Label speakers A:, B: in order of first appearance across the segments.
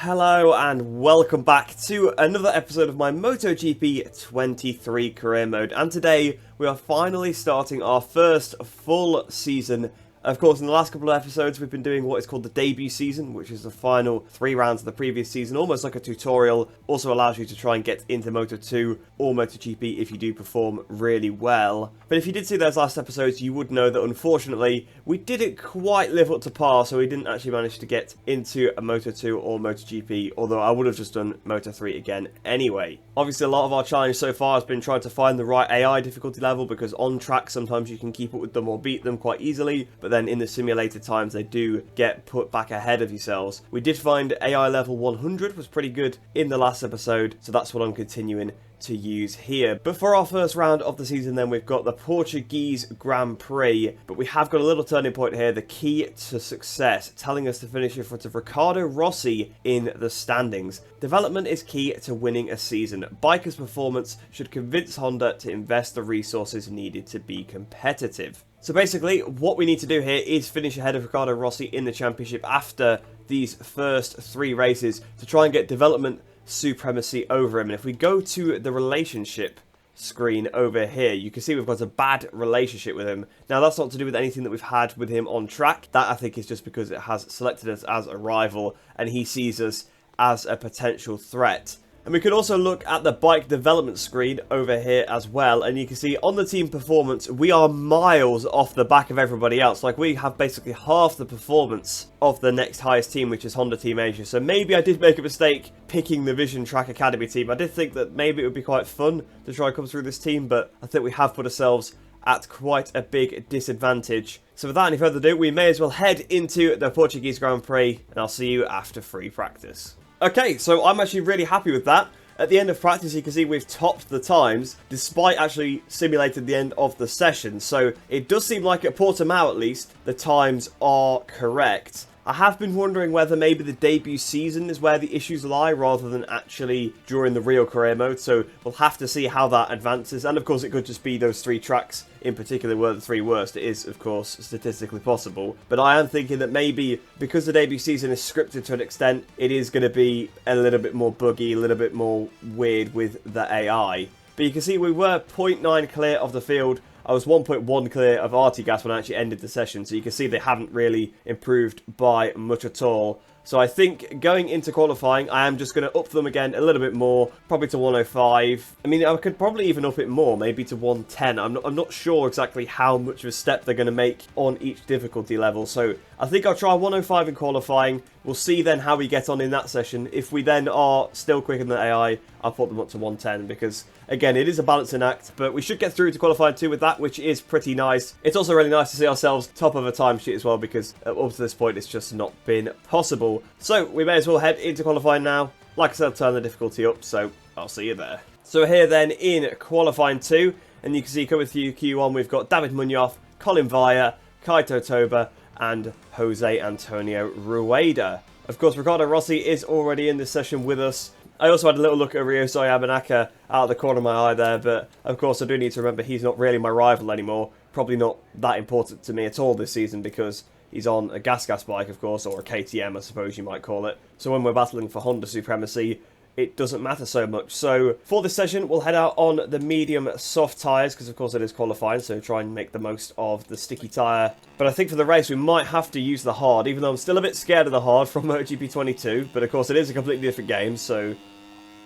A: Hello and welcome back to another episode of my MotoGP 23 career mode, and today we are finally starting our first full season. Of course, in the last couple of episodes we've been doing what is called the debut season, which is the final 3 rounds of the previous season, almost like a tutorial. Also allows you to try and get into Moto2 or MotoGP if you do perform really well. But if you did see those last episodes, you would know that unfortunately we didn't quite live up to par, so we didn't actually manage to get into a Moto2 or MotoGP, although I would have just done Moto3 again anyway. Obviously a lot of our challenge so far has been trying to find the right AI difficulty level, because on track sometimes you can keep up with them or beat them quite easily, but then in the simulated times they do get put back ahead of yourselves. We did find AI level 100 was pretty good in the last episode, so that's what I'm continuing to use here. But for our first round of the season then, we've got the Portuguese Grand Prix, but we have got a little turning point here, the key to success, telling us to finish in front of Ricardo Rossi in the standings. Development is key to winning a season. Biker's performance should convince Honda to invest the resources needed to be competitive. So basically, what we need to do here is finish ahead of Ricardo Rossi in the championship after these first 3 races to try and get development supremacy over him. And if we go to the relationship screen over here, you can see we've got a bad relationship with him. Now that's not to do with anything that we've had with him on track. That I think is just because it has selected us as a rival and he sees us as a potential threat. And we can also look at the bike development screen over here as well, and you can see on the team performance we are miles off the back of everybody else. Like, we have basically half the performance of the next highest team, which is Honda Team Asia. So maybe I did make a mistake picking the Vision Track Academy team. I did think that maybe it would be quite fun to try and come through this team, but I think we have put ourselves at quite a big disadvantage. So without any further ado, we may as well head into the Portuguese Grand Prix, and I'll see you after free practice. Okay, so I'm actually really happy with that. At the end of practice, you can see we've topped the times, despite actually simulating the end of the session. So it does seem like at Portimao, at least, the times are correct. I have been wondering whether maybe the debut season is where the issues lie, rather than actually during the real career mode. So we'll have to see how that advances. And of course, it could just be those 3 tracks in particular were the 3 worst. It is, of course, statistically possible. But I am thinking that maybe because the debut season is scripted to an extent, it is going to be a little bit more buggy, a little bit more weird with the AI. But you can see we were 0.9 clear of the field. I was 1.1 clear of RT Gas when I actually ended the session, so you can see they haven't really improved by much at all. So I think going into qualifying, I am just going to up them again a little bit more, probably to 105. I mean, I could probably even up it more, maybe to 110. I'm not sure exactly how much of a step they're going to make on each difficulty level. So I think I'll try 105 in qualifying. We'll see then how we get on in that session. If we then are still quicker than the AI, I'll put them up to 110 because, again, it is a balancing act. But we should get through to qualifying 2 with that, which is pretty nice. It's also really nice to see ourselves top of a timesheet as well, because up to this point it's just not been possible. So we may as well head into qualifying now. Like I said, I'll turn the difficulty up, so I'll see you there. So here then in qualifying 2, and you can see coming through Q1 we've got David Munoz, Colin Vaya, Kaito Toba, and Jose Antonio Rueda. Of course, Ricardo Rossi is already in this session with us. I also had a little look at Ryosuke Yamanaka out of the corner of my eye there, but of course I do need to remember he's not really my rival anymore. Probably not that important to me at all this season because he's on a gas bike, of course, or a KTM, I suppose you might call it. So when we're battling for Honda supremacy, it doesn't matter so much. So for this session, we'll head out on the medium soft tyres, because of course it is qualifying, so try and make the most of the sticky tyre. But I think for the race, we might have to use the hard, even though I'm still a bit scared of the hard from MotoGP 22. But of course, it is a completely different game, so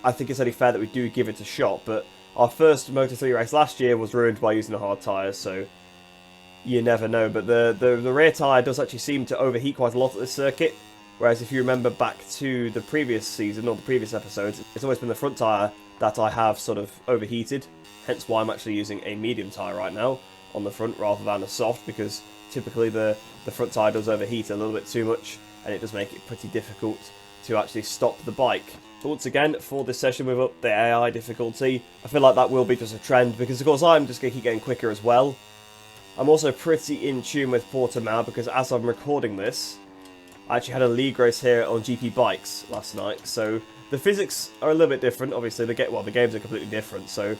A: I think it's only fair that we do give it a shot. But our first Moto3 race last year was ruined by using the hard tyres, so you never know. But the rear tyre does actually seem to overheat quite a lot at this circuit. Whereas if you remember back to the previous season, or the previous episodes, it's always been the front tyre that I have sort of overheated. Hence why I'm actually using a medium tyre right now on the front rather than a soft, because typically the front tyre does overheat a little bit too much, and it does make it pretty difficult to actually stop the bike. But once again, for this session we've upped the AI difficulty. I feel like that will be just a trend, because of course I'm just going to keep getting quicker as well. I'm also pretty in tune with Portimao, because as I'm recording this, I actually had a league race here on GP bikes last night, so the physics are a little bit different. Obviously, the games are completely different, so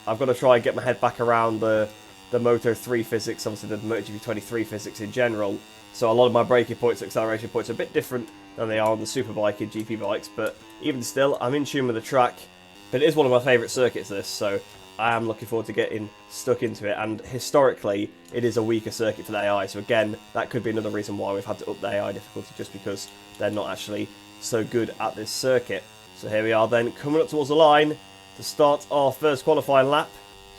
A: I've got to try and get my head back around the Moto 3 physics, obviously the MotoGP 23 physics in general. So a lot of my braking points, acceleration points are a bit different than they are on the Superbike and GP bikes, but even still, I'm in tune with the track. But it is one of my favourite circuits, this, so I am looking forward to getting stuck into it, and historically, it is a weaker circuit for the AI, so again, that could be another reason why we've had to up the AI difficulty, just because they're not actually so good at this circuit. So here we are then, coming up towards the line to start our first qualifying lap.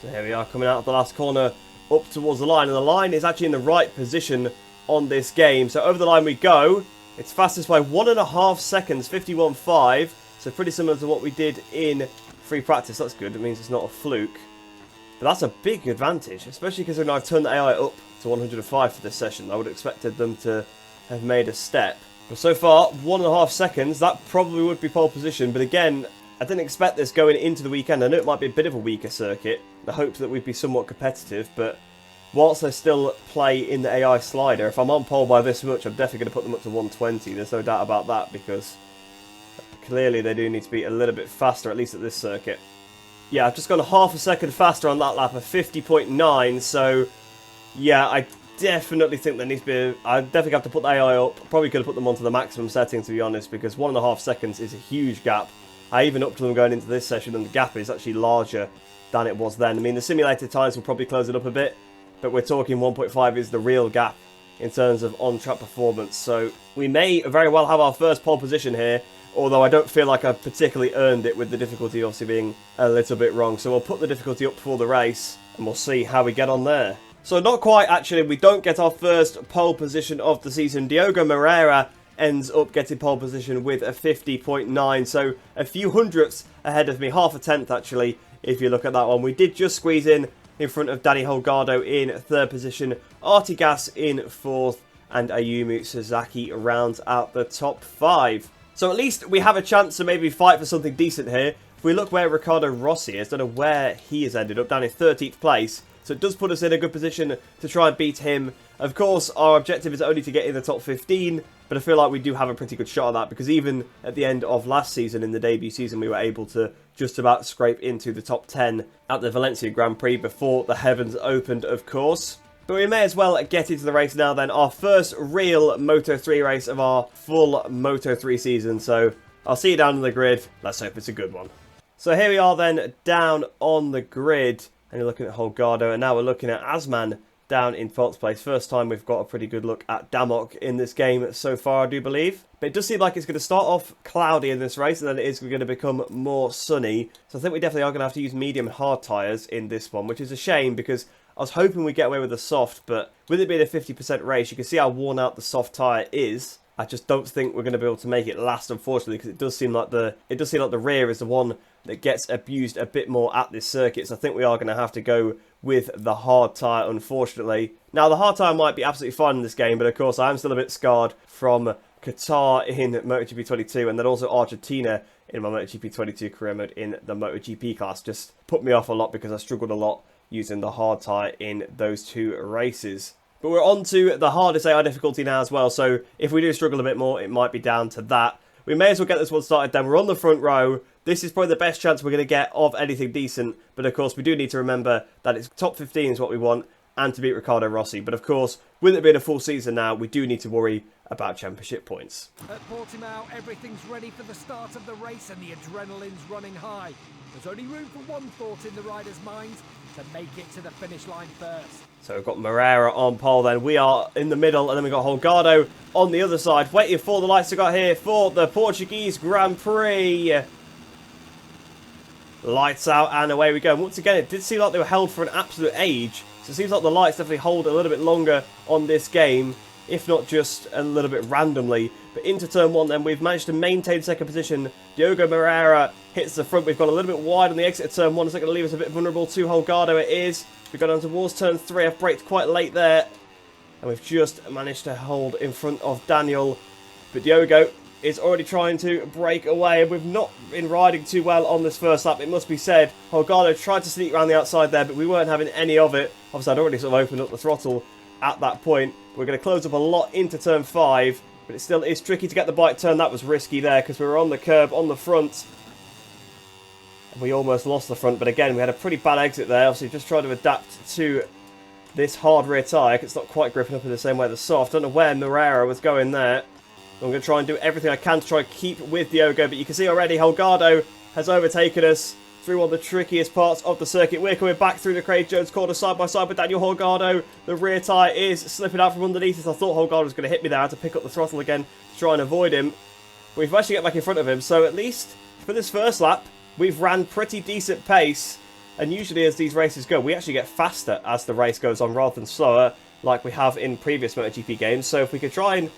A: So here we are, coming out of the last corner, up towards the line, and the line is actually in the right position on this game. So over the line we go. It's fastest by 1.5 seconds, 51.5, so pretty similar to what we did in free practice. That's good, it means it's not a fluke. But that's a big advantage, especially because I've turned the AI up to 105 for this session. I would have expected them to have made a step. But so far, 1.5 seconds, that probably would be pole position. But again, I didn't expect this going into the weekend. I know it might be a bit of a weaker circuit. I hoped that we'd be somewhat competitive, but whilst I still play in the AI slider, if I'm on pole by this much, I'm definitely going to put them up to 120. There's no doubt about that, because clearly they do need to be a little bit faster, at least at this circuit. Yeah, I've just gone half a second faster on that lap of 50.9, so yeah, I definitely think there needs to be... I definitely have to put the AI up. Probably could have put them onto the maximum setting, to be honest, because 1.5 seconds is a huge gap. I even upped them going into this session, and the gap is actually larger than it was then. I mean, the simulated times will probably close it up a bit, but we're talking 1.5 is the real gap in terms of on-track performance. So we may very well have our first pole position here, although I don't feel like I've particularly earned it, with the difficulty obviously being a little bit wrong. So we'll put the difficulty up before the race, and we'll see how we get on there. So not quite, actually. We don't get our first pole position of the season. Diogo Moreira ends up getting pole position with a 50.9, so a few hundredths ahead of me, half a tenth actually, if you look at that one. We did just squeeze in front of Danny Holgado in third position, Artigas in fourth, and Ayumu Sasaki rounds out the top 5. So at least we have a chance to maybe fight for something decent here. If we look where Ricardo Rossi is, don't know where he has ended up, down in 13th place. So it does put us in a good position to try and beat him. Of course, our objective is only to get in the top 15, but I feel like we do have a pretty good shot at that, because even at the end of last season, in the debut season, we were able to just about scrape into the top 10 at the Valencia Grand Prix before the heavens opened, of course. But we may as well get into the race now then. Our first real Moto3 race of our full Moto3 season. So I'll see you down on the grid. Let's hope it's a good one. So here we are then, down on the grid. And you're looking at Holgado, and now we're looking at Asman down in 12th place. First time we've got a pretty good look at Damok in this game so far, I do believe. But it does seem like it's going to start off cloudy in this race, and then it is going to become more sunny. So I think we definitely are going to have to use medium and hard tyres in this one, which is a shame, because I was hoping we'd get away with the soft, but with it being a 50% race, you can see how worn out the soft tyre is. I just don't think we're going to be able to make it last, unfortunately, because it does seem like the rear is the one that gets abused a bit more at this circuit. So I think we are going to have to go with the hard tyre, unfortunately. Now, the hard tyre might be absolutely fine in this game, but of course, I'm still a bit scarred from Qatar in MotoGP 22, and then also Argentina in my MotoGP 22 career mode in the MotoGP class. Just put me off a lot, because I struggled a lot using the hard tyre in those two races. But we're on to the hardest AI difficulty now as well, so if we do struggle a bit more, it might be down to that. We may as well get this one started then. We're on the front row. This is probably the best chance we're going to get of anything decent, but of course we do need to remember that it's top 15 is what we want, and to beat Ricardo Rossi. But of course, with it being a full season now, we do need to worry about championship points.
B: At Portimao, everything's ready for the start of the race, and the adrenaline's running high. There's only room for one thought in the rider's mind: to make it to the finish line first.
A: So we've got Moreira on pole then. We are in the middle, and then we've got Holgado on the other side, waiting for the lights to go here for the Portuguese Grand Prix. Lights out, and away we go. And once again, it did seem like they were held for an absolute age. So it seems like the lights definitely hold a little bit longer on this game, if not just a little bit randomly. But into turn one then, we've managed to maintain second position. Diogo Moreira hits the front. We've gone a little bit wide on the exit of turn one. Is that going to leave us a bit vulnerable to Holgado? It is. We've gone on towards turn 3. I've braked quite late there, and we've just managed to hold in front of Daniel. But Diogo is already trying to break away, and we've not been riding too well on this first lap, it must be said. Holgado tried to sneak around the outside there, but we weren't having any of it. Obviously, I'd already sort of opened up the throttle at that point. We're going to close up a lot into turn 5, but it still is tricky to get the bike turned. That was risky there, because we were on the curb on the front. We almost lost the front, but again, we had a pretty bad exit there. Obviously, just trying to adapt to this hard rear tyre. It's not quite gripping up in the same way as the soft. Don't know where Moreira was going there. I'm going to try and do everything I can to try and keep with Diogo, but you can see already Holgado has overtaken us through one of the trickiest parts of the circuit. We're coming back through the Craig Jones corner side by side with Daniel Holgado. The rear tyre is slipping out from underneath us. I thought Holgado was going to hit me there. I had to pick up the throttle again to try and avoid him. But we've managed to get back in front of him, so at least for this first lap, we've ran pretty decent pace. And usually as these races go, we actually get faster as the race goes on rather than slower, like we have in previous MotoGP games. So if we could try and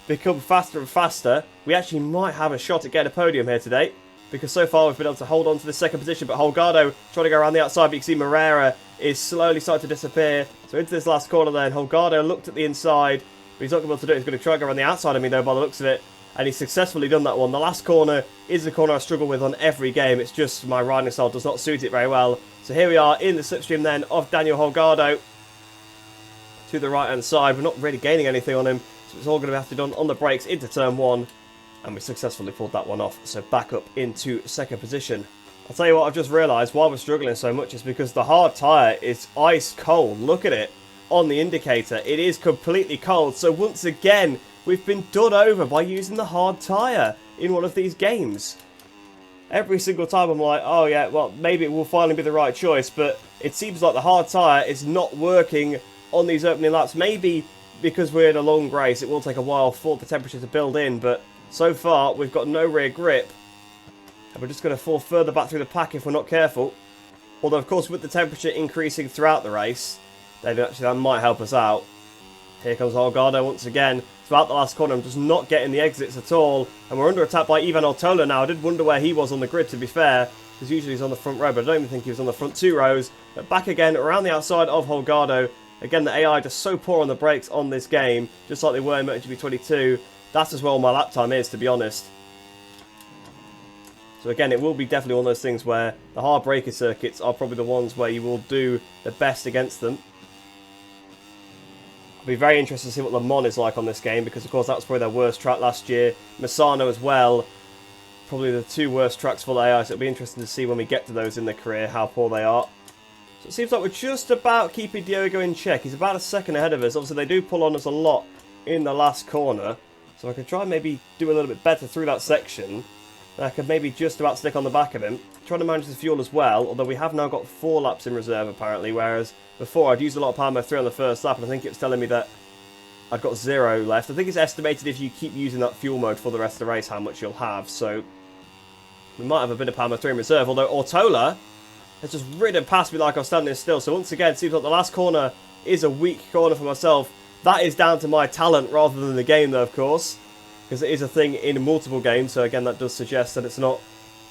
A: become faster and faster, we actually might have a shot at getting a podium here today, because so far we've been able to hold on to the second position. But Holgado trying to go around the outside, but you can see Moreira is slowly starting to disappear. So into this last corner then, Holgado looked at the inside, but he's not going to be able to do it. He's going to try and go around the outside of me though by the looks of it, and he's successfully done that one. The last corner is the corner I struggle with on every game. It's just my riding style does not suit it very well. So here we are in the slipstream then of Daniel Holgado to the right hand side. We're not really gaining anything on him, so it's all going to have to be done on the brakes into turn one, and we successfully pulled that one off. So back up into second position. I'll tell you what, I've just realised why we're struggling so much is because the hard tyre is ice cold. Look at it on the indicator. It is completely cold. So once again, we've been done over by using the hard tyre in one of these games. Every single time I'm like, oh yeah, well, maybe it will finally be the right choice, but it seems like the hard tyre is not working on these opening laps. Maybe because we're in a long race, it will take a while for the temperature to build in, but so far we've got no rear grip, and we're just going to fall further back through the pack if we're not careful. Although, of course, with the temperature increasing throughout the race, then actually that might help us out. Here comes Holgado once again. Throughout the last corner, I'm just not getting the exits at all. And we're under attack by Ivan Ortola now. I did wonder where he was on the grid, to be fair, because usually he's on the front row, but I don't even think he was on the front two rows. But back again, around the outside of Holgado. Again, the AI just so poor on the brakes on this game, just like they were in MotoGP 22. That's as well my lap time is, to be honest. So again, it will be definitely one of those things where the hard braking circuits are probably the ones where you will do the best against them. I'll be very interested to see what Le Mans is like on this game, because of course that was probably their worst track last year. Misano as well, probably the two worst tracks for the AI, so it'll be interesting to see when we get to those in their career how poor they are. So it seems like we're just about keeping Diogo in check. He's about a second ahead of us. Obviously they do pull on us a lot in the last corner, so I could try and maybe do a little bit better through that section. I could maybe just about stick on the back of him. Trying to manage the fuel as well, although we have now got 4 laps in reserve apparently, whereas before I'd used a lot of Palmo 3 on the first lap, and I think it was telling me that I've got 0 left. I think it's estimated if you keep using that fuel mode for the rest of the race how much you'll have, so we might have a bit of Palmo 3 in reserve, although Ortola has just ridden past me like I was standing still. So once again, it seems like the last corner is a weak corner for myself. That is down to my talent rather than the game though, of course, because it is a thing in multiple games. So again, that does suggest that it's not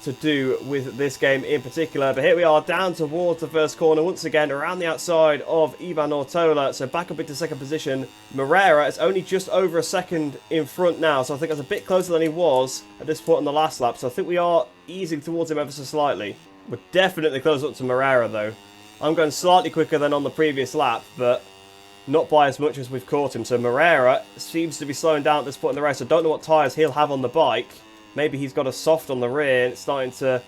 A: to do with this game in particular. But here we are down towards the first corner once again around the outside of Ivan Ortola. So back up into second position. Moreira is only just over a second in front now, so I think that's a bit closer than he was at this point in the last lap. So I think we are easing towards him ever so slightly. We're definitely close up to Moreira though. I'm going slightly quicker than on the previous lap, but not by as much as we've caught him. So Moreira seems to be slowing down at this point in the race. I don't know what tyres he'll have on the bike. Maybe he's got a soft on the rear and it's starting to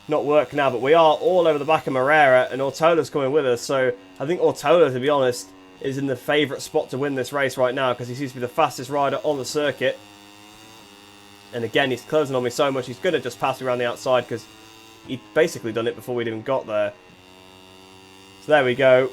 A: not work now. But we are all over the back of Moreira and Ortola's coming with us. So I think Ortola, to be honest, is in the favourite spot to win this race right now, because he seems to be the fastest rider on the circuit. And again, he's closing on me so much, he's going to just pass me around the outside because he'd basically done it before we'd even got there. So there we go.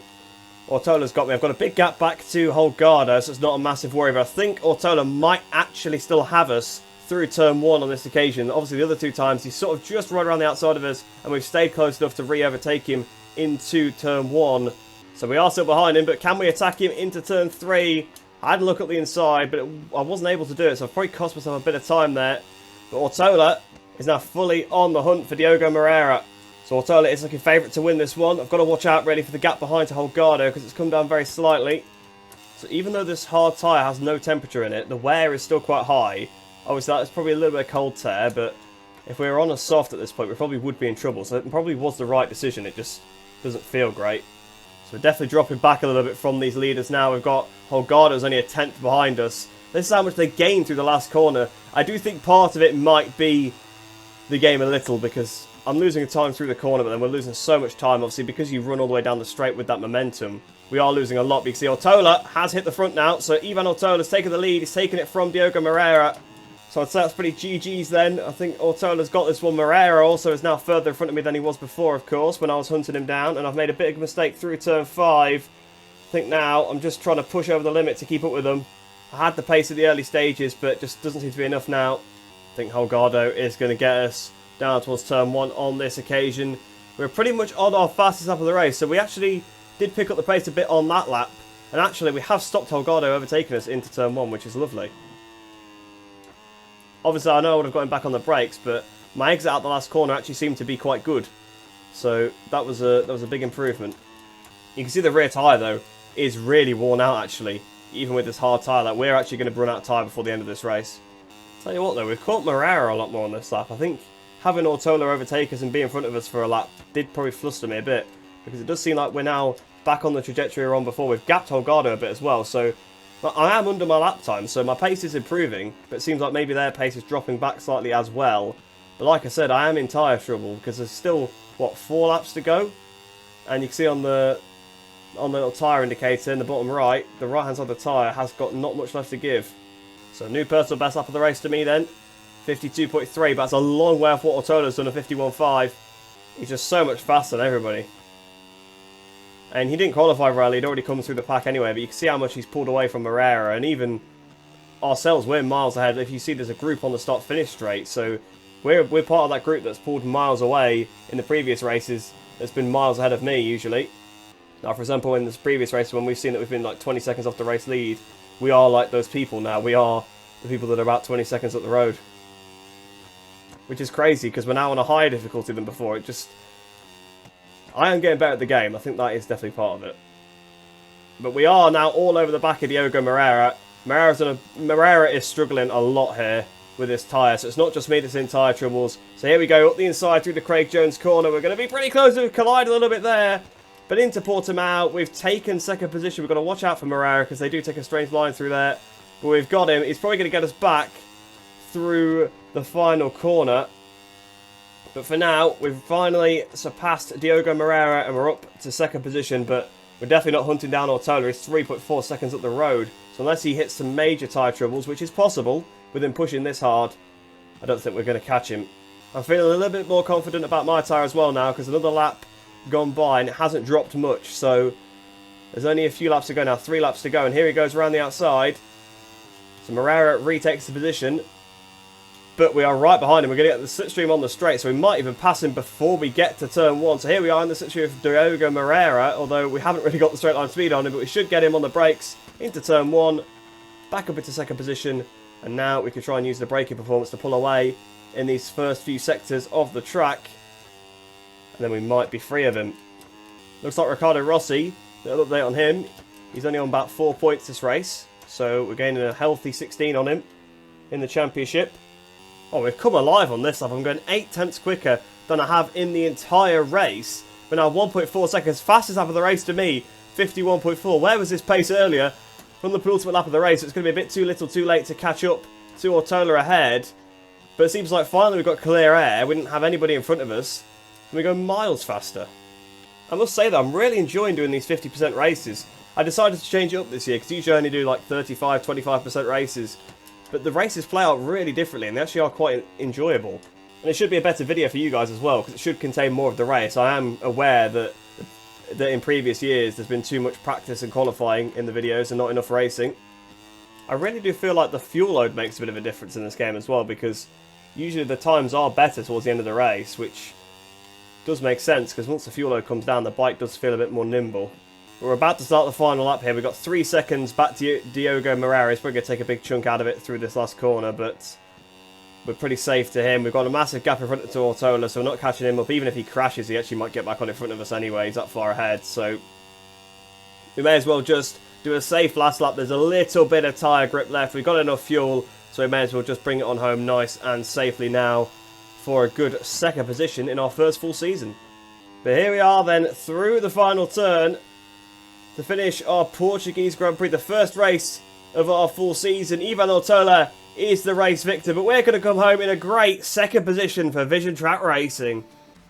A: Ortola's got me. I've got a big gap back to Holgado, so it's not a massive worry. But I think Ortola might actually still have us through turn 1 on this occasion. Obviously, the other 2 times, he's sort of just right around the outside of us, and we've stayed close enough to re-overtake him into turn 1. So we are still behind him, but can we attack him into turn 3? I had a look at the inside, but I wasn't able to do it, so I've probably cost myself a bit of time there. But Ortola is now fully on the hunt for Diogo Moreira. So Ortola is looking favourite to win this one. I've got to watch out really for the gap behind to Holgado, because it's come down very slightly. So even though this hard tyre has no temperature in it, the wear is still quite high. Obviously that's probably a little bit of cold tear, but if we were on a soft at this point, we probably would be in trouble. So it probably was the right decision, it just doesn't feel great. So we're definitely dropping back a little bit from these leaders now. We've got Holgado's only a 10th behind us. This is how much they gained through the last corner. I do think part of it might be the game a little, because I'm losing time through the corner, but then we're losing so much time, obviously, because you run all the way down the straight with that momentum. We are losing a lot, because the Ortola has hit the front now, so Ivan Ortola's taken the lead. He's taken it from Diogo Moreira. So I'd say that's pretty GG's then. I think Ortola's got this one. Moreira also is now further in front of me than he was before, of course, when I was hunting him down. And I've made a big mistake through turn 5. I think now I'm just trying to push over the limit to keep up with them. I had the pace at the early stages, but just doesn't seem to be enough now. I think Holgado is going to get us down towards turn 1 on this occasion. We're pretty much on our fastest lap of the race, so we actually did pick up the pace a bit on that lap. And actually, we have stopped Holgado overtaking us into turn 1, which is lovely. Obviously, I know I would have gotten back on the brakes, but my exit out the last corner actually seemed to be quite good. So that was a big improvement. You can see the rear tyre, though, is really worn out, actually. Even with this hard tyre, like, we're actually going to run out of tyre before the end of this race. Tell you what, though, we've caught Moreira a lot more on this lap. I think having Ortola overtake us and be in front of us for a lap did probably fluster me a bit. Because it does seem like we're now back on the trajectory we were on before. We've gapped Holgado a bit as well, so I am under my lap time, so my pace is improving, but it seems like maybe their pace is dropping back slightly as well. But like I said, I am in tyre trouble because there's still, what, 4 laps to go? And you can see on the little tyre indicator in the bottom right, the right hand side of the tyre has got not much left to give. So new personal best lap of the race to me then, 52.3, but that's a long way off what Ortola's done, a 51.5. He's just so much faster than everybody. And he didn't qualify for rally, he'd already come through the pack anyway, but you can see how much he's pulled away from Moreira, and even ourselves, we're miles ahead. If you see, there's a group on the start-finish straight, so we're part of that group that's pulled miles away in the previous races, that's been miles ahead of me, usually. Now, for example, in this previous race, when we've seen that we've been like 20 seconds off the race lead, we are like those people now. We are the people that are about 20 seconds up the road. Which is crazy, because we're now on a higher difficulty than before. It just... I am getting better at the game. I think that is definitely part of it. But we are now all over the back of Diogo Moreira. Moreira is struggling a lot here with this tyre. So it's not just me that's in tyre troubles. So here we go, up the inside through the Craig Jones corner. We're going to be pretty close to collide a little bit there. But into Portimao, we've taken second position. We've got to watch out for Moreira because they do take a strange line through there. But we've got him. He's probably going to get us back through the final corner. But for now, we've finally surpassed Diogo Moreira and we're up to second position. But we're definitely not hunting down Ortola. He's 3.4 seconds up the road. So unless he hits some major tyre troubles, which is possible with him pushing this hard, I don't think we're going to catch him. I'm feeling a little bit more confident about my tyre as well now because another lap gone by and it hasn't dropped much. So there's only a few laps to go now, 3 laps to go. And here he goes around the outside. So Moreira retakes the position. But we are right behind him. We're going to get the slipstream on the straight, so we might even pass him before we get to turn 1. So here we are in the slipstream of Diogo Moreira, although we haven't really got the straight line speed on him, but we should get him on the brakes into turn 1, back up into second position, and now we can try and use the braking performance to pull away in these first few sectors of the track, and then we might be free of him. Looks like Ricardo Rossi, a little update on him, he's only on about 4 points this race, so we're gaining a healthy 16 on him in the championship. Oh, we've come alive on this lap. I'm going 8 tenths quicker than I have in the entire race. We're now 1.4 seconds. Fastest lap of the race to me, 51.4. Where was this pace earlier? From the penultimate lap of the race, it's going to be a bit too little too late to catch up to Ortola ahead. But it seems like finally we've got clear air. We didn't have anybody in front of us. And we go miles faster. I must say that I'm really enjoying doing these 50% races. I decided to change it up this year because usually I only do like 35, 25% races. But the races play out really differently and they actually are quite enjoyable. And it should be a better video for you guys as well because it should contain more of the race. I am aware that in previous years there's been too much practice and qualifying in the videos and not enough racing. I really do feel like the fuel load makes a bit of a difference in this game as well because usually the times are better towards the end of the race, which does make sense because once the fuel load comes down the bike does feel a bit more nimble. We're about to start the final lap here. We've got 3 seconds back to Diogo Moreira. He's probably going to take a big chunk out of it through this last corner, but we're pretty safe to him. We've got a massive gap in front of Ortola, so we're not catching him up. Even if he crashes, he actually might get back on in front of us anyway. He's that far ahead, so we may as well just do a safe last lap. There's a little bit of tyre grip left. We've got enough fuel, so we may as well just bring it on home nice and safely now for a good second position in our first full season. But here we are then through the final turn to finish our Portuguese Grand Prix, the first race of our full season. Ivan Ortola is the race victor, but we're going to come home in a great second position for Vision Track Racing.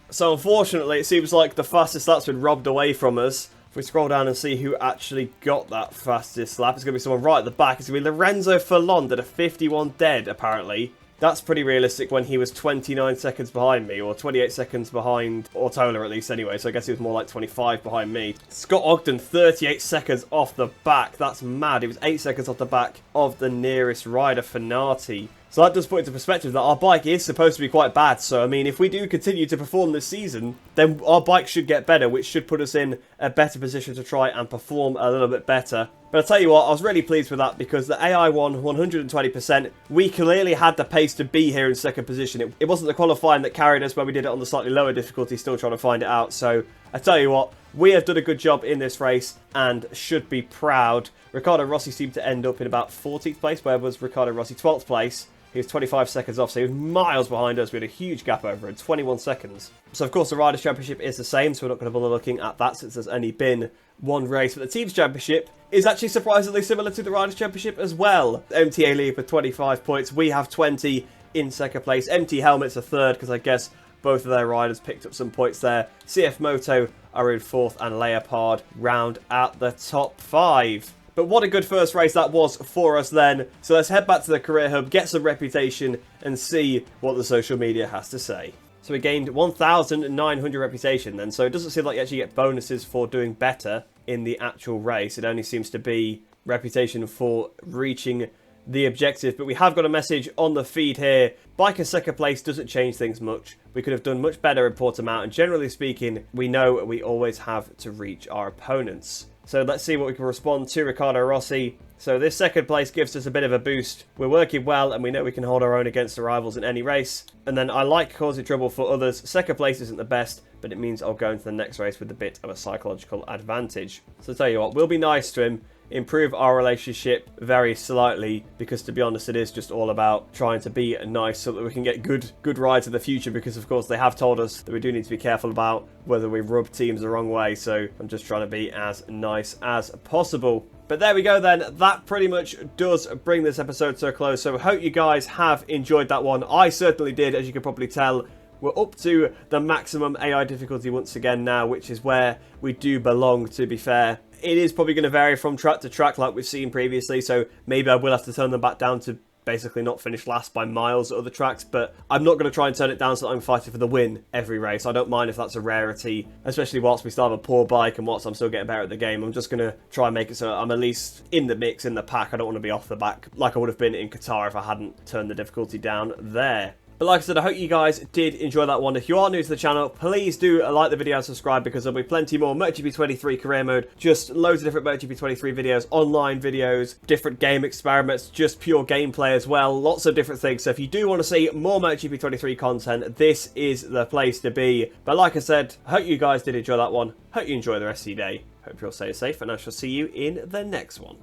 A: So unfortunately, it seems like the fastest lap's been robbed away from us we scroll down and see who actually got that fastest lap, it's going to be someone right at the back. It's going to be Lorenzo Furlon at a 51 dead, apparently. That's pretty realistic when he was 29 seconds behind me, or 28 seconds behind Ortola at least anyway, so I guess he was more like 25 behind me. Scott Ogden, 38 seconds off the back. That's mad. He was 8 seconds off the back of the nearest rider, Fenati. So that does put into perspective that our bike is supposed to be quite bad. So, I mean, if we do continue to perform this season, then our bike should get better, which should put us in a better position to try and perform a little bit better. But I'll tell you what, I was really pleased with that because the AI won 120%. We clearly had the pace to be here in second position. It wasn't the qualifying that carried us when we did it on the slightly lower difficulty, still trying to find it out. So, I tell you what, we have done a good job in this race and should be proud. Ricardo Rossi seemed to end up in about 14th place. Where was Ricardo Rossi? 12th place. He was 25 seconds off, so he was miles behind us. We had a huge gap over him, 21 seconds. So, of course, the Riders' Championship is the same, so we're not going to bother looking at that since there's only been one race. But the Teams' Championship is actually surprisingly similar to the Riders' Championship as well. MTA lead with 25 points. We have 20 in second place. MT Helmets are third, because I guess both of their riders picked up some points there. CF Moto are in fourth, and Leopard round at the top 5. But what a good first race that was for us then. So let's head back to the Career Hub, get some reputation, and see what the social media has to say. So we gained 1,900 reputation then. So it doesn't seem like you actually get bonuses for doing better in the actual race. It only seems to be reputation for reaching the objective. But we have got a message on the feed here. Bike in second place doesn't change things much. We could have done much better in Portimao. And generally speaking, we know we always have to reach our opponents. So let's see what we can respond to Ricardo Rossi. So this second place gives us a bit of a boost. We're working well and we know we can hold our own against the rivals in any race. And then I like causing trouble for others. Second place isn't the best, but it means I'll go into the next race with a bit of a psychological advantage. So I'll tell you what, we'll be nice to him. Improve our relationship very slightly, because to be honest, it is just all about trying to be nice so that we can get good rides in the future, because of course they have told us that we do need to be careful about whether we rub teams the wrong way. So I'm just trying to be as nice as possible. But there we go then, that pretty much does bring this episode to a close. So I hope you guys have enjoyed that one. I certainly did, as you can probably tell. We're up to the maximum AI difficulty once again now, which is where we do belong, to be fair. It is probably going to vary from track to track like we've seen previously, so maybe I will have to turn them back down to basically not finish last by miles at other tracks, but I'm not going to try and turn it down so that I'm fighting for the win every race. I don't mind if that's a rarity, especially whilst we still have a poor bike and whilst I'm still getting better at the game. I'm just going to try and make it so I'm at least in the mix, in the pack. I don't want to be off the back like I would have been in Qatar if I hadn't turned the difficulty down there. But like I said, I hope you guys did enjoy that one. If you are new to the channel, please do like the video and subscribe, because there'll be plenty more MotoGP 23 career mode. Just loads of different MotoGP 23 videos, online videos, different game experiments, just pure gameplay as well. Lots of different things. So if you do want to see more MotoGP 23 content, this is the place to be. But like I said, I hope you guys did enjoy that one. Hope you enjoy the rest of your day. Hope you'll stay safe, and I shall see you in the next one.